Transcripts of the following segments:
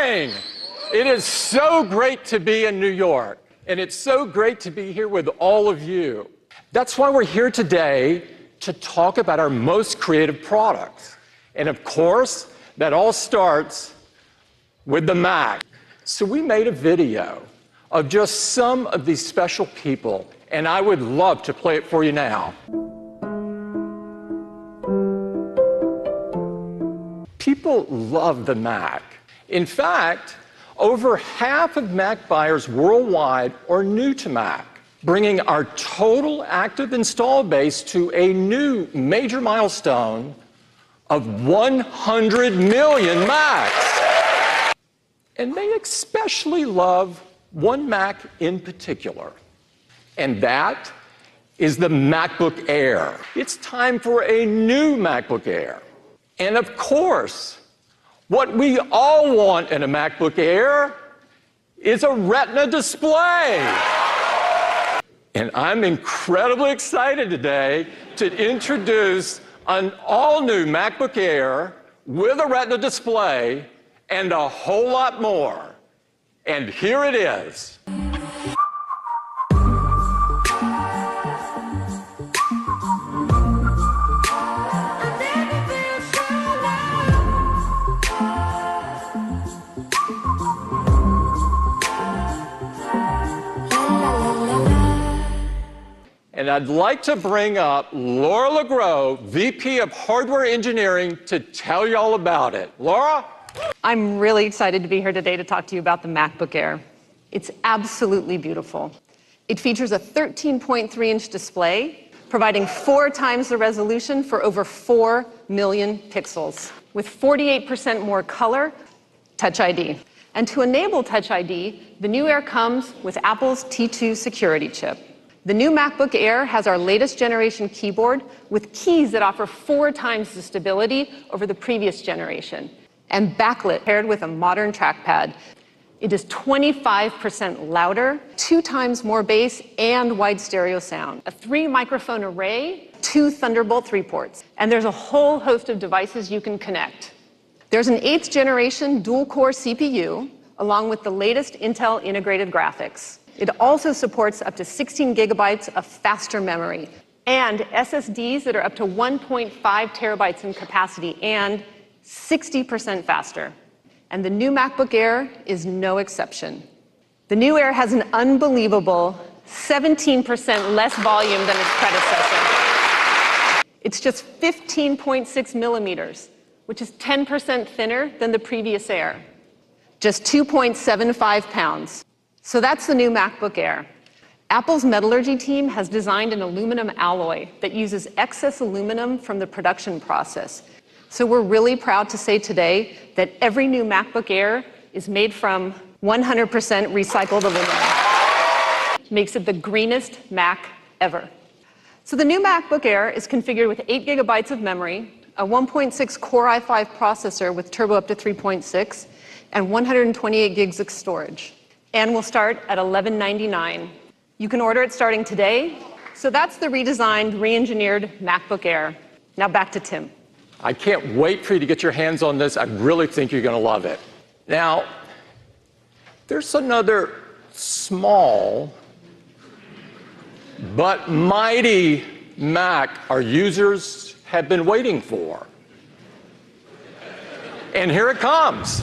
morning. It is so great to be in New York, and it's so great to be here with all of you. That's why we're here today to talk about our most creative products. And of course, that all starts with the Mac. So we made a video of just some of these special people, and I would love to play it for you now. People love the Mac. In fact, over half of Mac buyers worldwide are new to Mac, bringing our total active install base to a new major milestone of 100 million Macs. And they especially love one Mac in particular, and that is the MacBook Air. It's time for a new MacBook Air. And of course, what we all want in a MacBook Air is a Retina display. And I'm incredibly excited today to introduce an all-new MacBook Air with a Retina display and a whole lot more. And here it is. And I'd like to bring up Laura LeGros, VP of Hardware Engineering, to tell you all about it. Laura? I'm really excited to be here today to talk to you about the MacBook Air. It's absolutely beautiful. It features a 13.3-inch display, providing 4 times the resolution for over 4 million pixels, with 48% more color, Touch ID. And to enable Touch ID, the new Air comes with Apple's T2 security chip. The new MacBook Air has our latest generation keyboard with keys that offer 4 times the stability over the previous generation, and backlit paired with a modern trackpad. It is 25% louder, 2 times more bass, and wide stereo sound. A 3-microphone array, 2 Thunderbolt 3 ports, and there's a whole host of devices you can connect. There's an 8th generation dual-core CPU, along with the latest Intel integrated graphics. It also supports up to 16 gigabytes of faster memory and SSDs that are up to 1.5 terabytes in capacity and 60% faster. And the new MacBook Air is no exception. The new Air has an unbelievable 17% less volume than its predecessor. It's just 15.6 millimeters, which is 10% thinner than the previous Air. Just 2.75 pounds. So that's the new MacBook Air. Apple's metallurgy team has designed an aluminum alloy that uses excess aluminum from the production process. So we're really proud to say today that every new MacBook Air is made from 100% recycled aluminum. Makes it the greenest Mac ever. So the new MacBook Air is configured with 8 gigabytes of memory, a 1.6 Core i5 processor with turbo up to 3.6, and 128 gigs of storage. And will start at $1199. You can order it starting today. So that's the redesigned, re-engineered MacBook Air. Now back to Tim. I can't wait for you to get your hands on this. I really think you're going to love it. Now, there's another small but mighty Mac our users have been waiting for. And here it comes.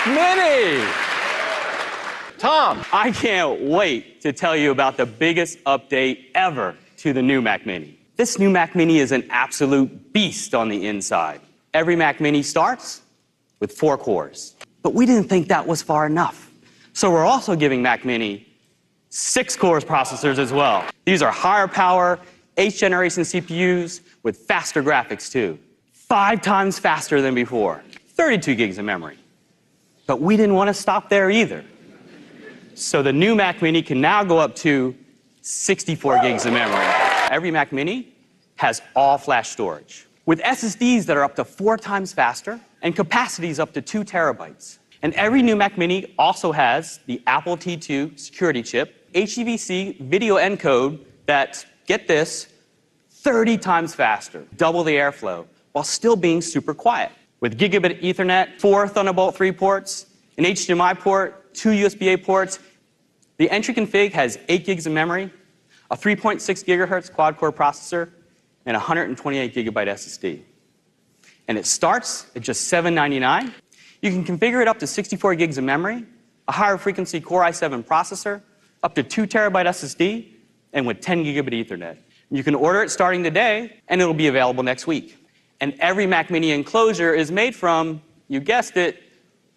Mini! Tom. I can't wait to tell you about the biggest update ever to the new Mac Mini. This new Mac Mini is an absolute beast on the inside. Every Mac Mini starts with 4 cores. But we didn't think that was far enough. So we're also giving Mac Mini 6 cores processors as well. These are higher power, 8th generation CPUs with faster graphics too. 5 times faster than before. 32 gigs of memory. But we didn't want to stop there either. So the new Mac Mini can now go up to 64 gigs of memory. Every Mac Mini has all-flash storage with SSDs that are up to 4 times faster and capacities up to 2 terabytes. And every new Mac Mini also has the Apple T2 security chip, HEVC video encode that's, get this, 30 times faster, double the airflow, while still being super quiet. With gigabit Ethernet, 4 Thunderbolt 3 ports, an HDMI port, 2 USB-A ports, the entry config has 8 gigs of memory, a 3.6 gigahertz quad-core processor, and 128 gigabyte SSD. And it starts at just $799. You can configure it up to 64 gigs of memory, a higher frequency Core i7 processor, up to 2 terabyte SSD, and with 10 gigabit Ethernet. You can order it starting today, and it'll be available next week. And every Mac Mini enclosure is made from, you guessed it,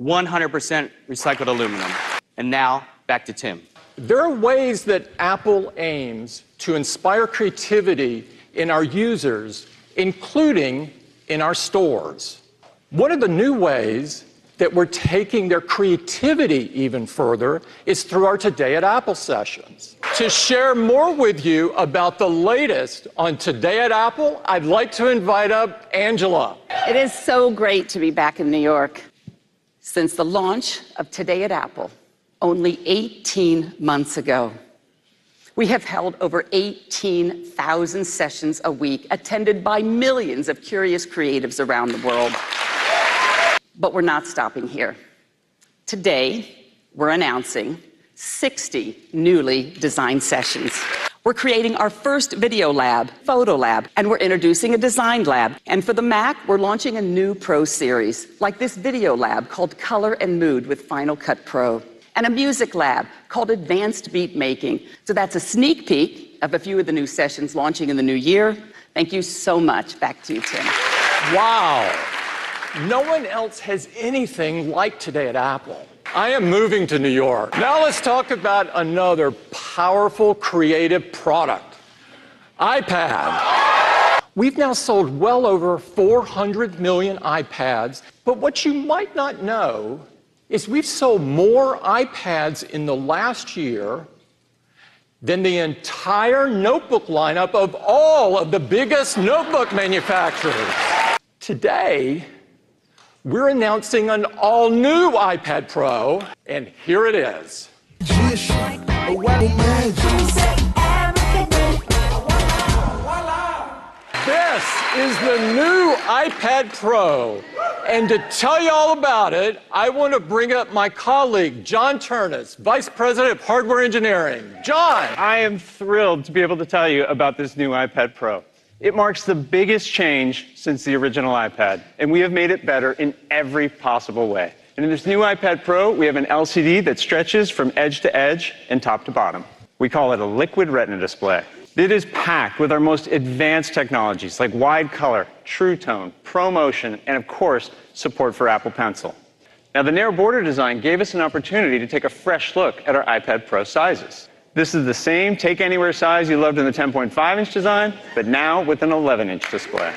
100% recycled aluminum. And now, back to Tim. There are ways that Apple aims to inspire creativity in our users, including in our stores. One of the new ways that we're taking their creativity even further is through our Today at Apple sessions. To share more with you about the latest on Today at Apple, I'd like to invite up Angela. It is so great to be back in New York. Since the launch of Today at Apple, only 18 months ago, we have held over 18,000 sessions a week, attended by millions of curious creatives around the world. But we're not stopping here. Today, we're announcing 60 newly designed sessions. We're creating our first video lab, Photo Lab, and we're introducing a design lab. And for the Mac, we're launching a new Pro series, like this video lab called Color and Mood with Final Cut Pro, and a music lab called Advanced Beat Making. So that's a sneak peek of a few of the new sessions launching in the new year. Thank you so much. Back to you, Tim. Wow. No one else has anything like Today at Apple. I am moving to New York. Now let's talk about another powerful creative product, iPad. We've now sold well over 400 million iPads, but what you might not know is we've sold more iPads in the last year than the entire notebook lineup of all of the biggest notebook manufacturers. Today, we're announcing an all-new iPad Pro, and here it is. This is the new iPad Pro. And to tell you all about it, I want to bring up my colleague, John Turnus, Vice President of Hardware Engineering. John! I am thrilled to be able to tell you about this new iPad Pro. It marks the biggest change since the original iPad, and we have made it better in every possible way. And in this new iPad Pro, we have an LCD that stretches from edge to edge and top to bottom. We call it a liquid retina display. It is packed with our most advanced technologies like wide color, True Tone, ProMotion, and of course, support for Apple Pencil. Now, the narrow border design gave us an opportunity to take a fresh look at our iPad Pro sizes. This is the same take-anywhere size you loved in the 10.5-inch design, but now with an 11-inch display.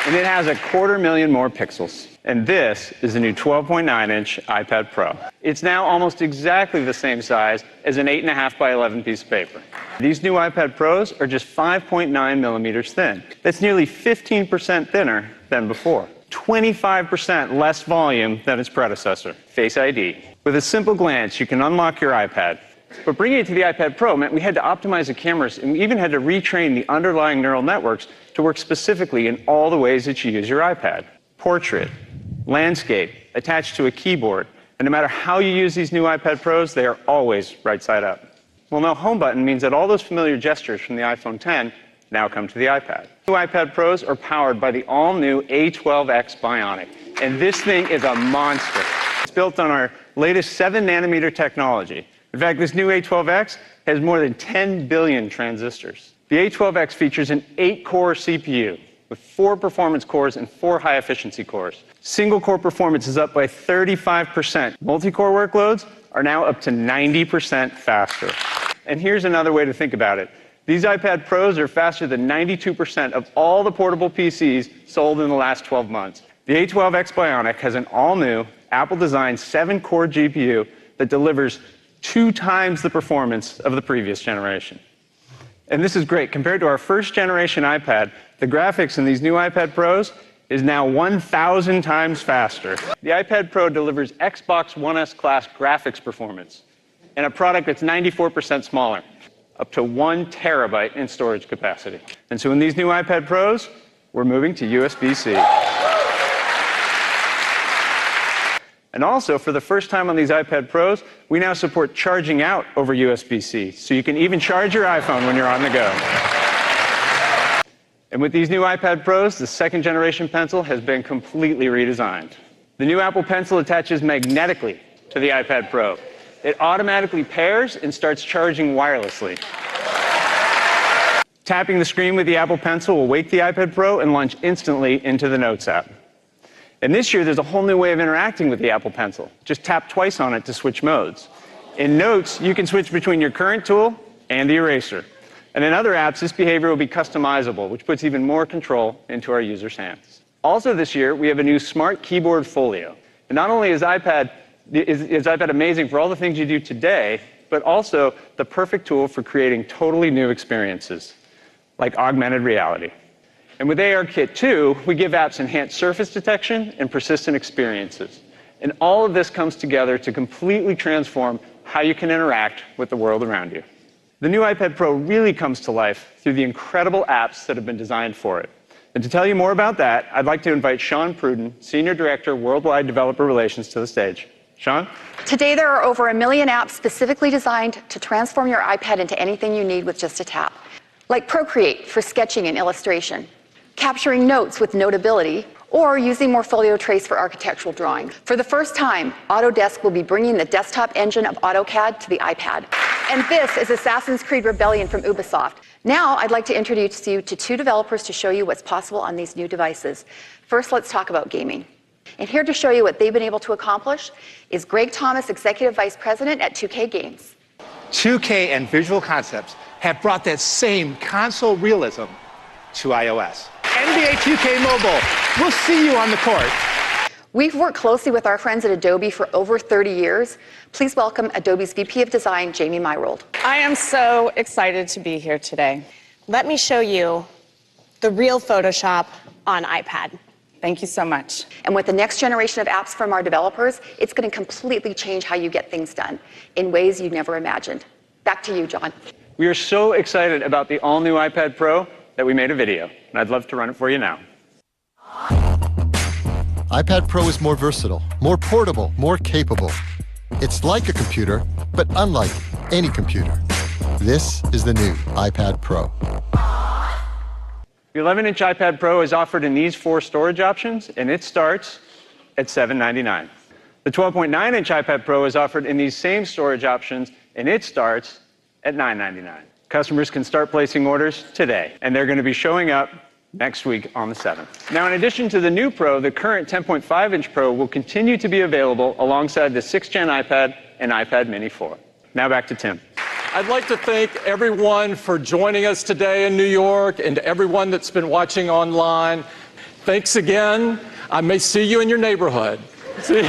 And it has 250,000 more pixels. And this is the new 12.9-inch iPad Pro. It's now almost exactly the same size as an 8.5 by 11 piece of paper. These new iPad Pros are just 5.9 millimeters thin. That's nearly 15% thinner than before. 25% less volume than its predecessor, Face ID. With a simple glance, you can unlock your iPad. But bringing it to the iPad Pro meant we had to optimize the cameras, and we even had to retrain the underlying neural networks to work specifically in all the ways that you use your iPad. Portrait, landscape, attached to a keyboard. And no matter how you use these new iPad Pros, they are always right side up. Well, now Home button means that all those familiar gestures from the iPhone X now come to the iPad. New iPad Pros are powered by the all-new A12X Bionic, and this thing is a monster. It's built on our latest 7-nanometer technology. In fact, this new A12X has more than 10 billion transistors. The A12X features an 8-core CPU with 4 performance cores and 4 high-efficiency cores. Single-core performance is up by 35%. Multi-core workloads are now up to 90% faster. And here's another way to think about it. These iPad Pros are faster than 92% of all the portable PCs sold in the last 12 months. The A12X Bionic has an all-new, Apple-designed 7-core GPU that delivers 2 times the performance of the previous generation. And this is great. Compared to our first generation iPad, the graphics in these new iPad Pros is now 1,000 times faster. The iPad Pro delivers Xbox One S class graphics performance in a product that's 94% smaller, up to 1 terabyte in storage capacity. And so in these new iPad Pros, we're moving to USB-C. And also, for the first time on these iPad Pros, we now support charging out over USB-C, so you can even charge your iPhone when you're on the go. And with these new iPad Pros, the second generation pencil has been completely redesigned. The new Apple Pencil attaches magnetically to the iPad Pro. It automatically pairs and starts charging wirelessly. Tapping the screen with the Apple Pencil will wake the iPad Pro and launch instantly into the Notes app. And this year, there's a whole new way of interacting with the Apple Pencil. Just tap twice on it to switch modes. In Notes, you can switch between your current tool and the eraser. And in other apps, this behavior will be customizable, which puts even more control into our users' hands. Also this year, we have a new Smart Keyboard Folio. And not only is iPad amazing for all the things you do today, but also the perfect tool for creating totally new experiences, like augmented reality. And with ARKit 2, we give apps enhanced surface detection and persistent experiences. And all of this comes together to completely transform how you can interact with the world around you. The new iPad Pro really comes to life through the incredible apps that have been designed for it. And to tell you more about that, I'd like to invite Sean Pruden, Senior Director, Worldwide Developer Relations, to the stage. Sean? Today, there are over 1 million apps specifically designed to transform your iPad into anything you need with just a tap. Like Procreate for sketching and illustration, capturing notes with Notability, or using Morpholio Trace for architectural drawing. For the first time, Autodesk will be bringing the desktop engine of AutoCAD to the iPad. And this is Assassin's Creed Rebellion from Ubisoft. Now, I'd like to introduce you to 2 developers to show you what's possible on these new devices. First, let's talk about gaming. And here to show you what they've been able to accomplish is Greg Thomas, Executive Vice President at 2K Games. 2K and Visual Concepts have brought that same console realism to iOS. NBA 2K Mobile, we'll see you on the court. We've worked closely with our friends at Adobe for over 30 years. Please welcome Adobe's VP of Design, Jamie Myrold. I am so excited to be here today. Let me show you the real Photoshop on iPad. Thank you so much. And with the next generation of apps from our developers, it's going to completely change how you get things done in ways you never imagined. Back to you, John. We are so excited about the all-new iPad Pro that we made a video, and I'd love to run it for you now. iPad Pro is more versatile, more portable, more capable. It's like a computer, but unlike any computer. This is the new iPad Pro. The 11-inch iPad Pro is offered in these 4 storage options, and it starts at $799. The 12.9-inch iPad Pro is offered in these same storage options, and it starts at $999. Customers can start placing orders today, and they're going to be showing up next week on the 7th. Now, in addition to the new Pro, the current 10.5-inch Pro will continue to be available alongside the 6th-gen iPad and iPad Mini 4. Now back to Tim. I'd like to thank everyone for joining us today in New York and everyone that's been watching online. Thanks again. I may see you in your neighborhood. See?